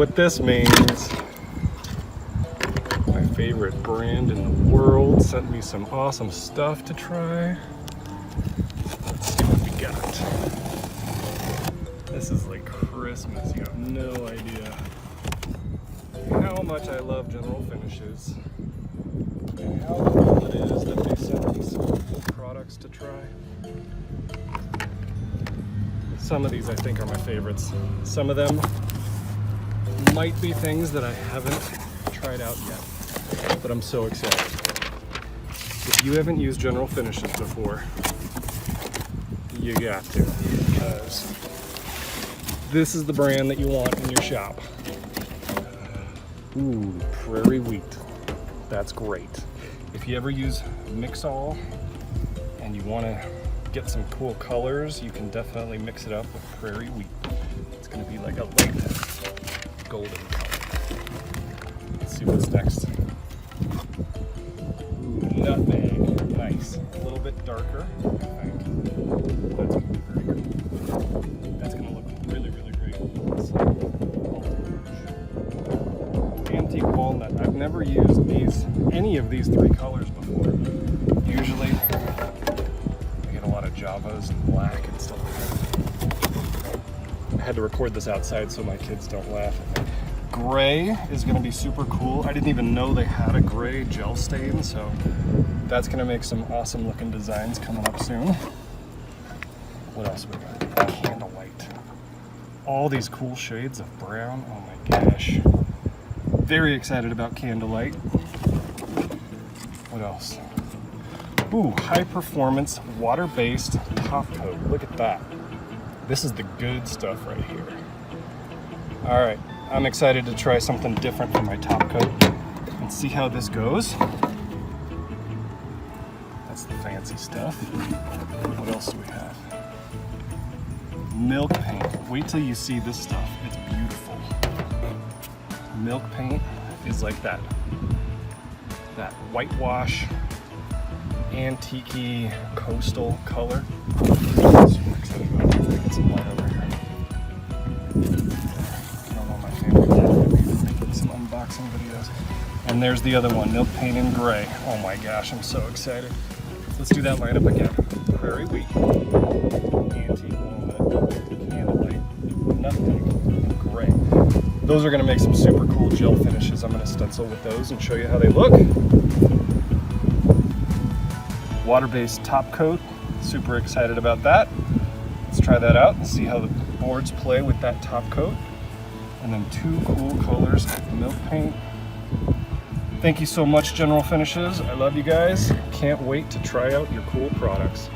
what this means. My favorite brand in the world sent me some awesome stuff to try. Let's see what we got. This is like Christmas. You have no idea how much I love General Finishes and how cool it is that they send me some cool products to try. Some of these I think are my favorites. Some of them might be things that I haven't tried out yet, but I'm so excited. If you haven't used General Finishes before, you got to, because this is the brand that you want in your shop. Ooh, prairie wheat. That's great. If you ever use mix-all and you want to get some cool colors, you can definitely mix it up with prairie wheat. It's going to be like a light golden color. Let's see what's next. Ooh, nutmeg. Nice. A little bit darker, I think. That's going to be very cool. That's going to look really, really great. Antique walnut. I've never used any of these three colors before. Usually I get a lot of Javas and black and stuff like that. I had to record this outside so my kids don't laugh at me. Gray is going to be super cool. I didn't even know they had a gray gel stain, so that's going to make some awesome looking designs coming up soon. What else we got? Candlelight. All these cool shades of brown. Oh my gosh. Very excited about Candlelight. What else? Ooh, high performance water-based top coat. Look at that. This is the good stuff right here. All right, I'm excited to try something different for my top coat and see how this goes. That's the fancy stuff. What else do we have? Milk paint. Wait till you see this stuff. It's beautiful. Milk paint is like that whitewash, antique-y, coastal color. Super excited about it. Let's get some light over here. I don't want my family making some unboxing videos. And there's the other one, milk paint in gray. Oh my gosh, I'm so excited. Let's do that lineup again. Prairie wheat, antique walnut, candlelight, nutmeg, and gray. Those are going to make some super cool gel finishes. I'm going to stencil with those and show you how they look. Water-based top coat. Super excited about that. Let's try that out and see how the boards play with that top coat. And then two cool colors of milk paint. Thank you so much, General Finishes. I love you guys. Can't wait to try out your cool products.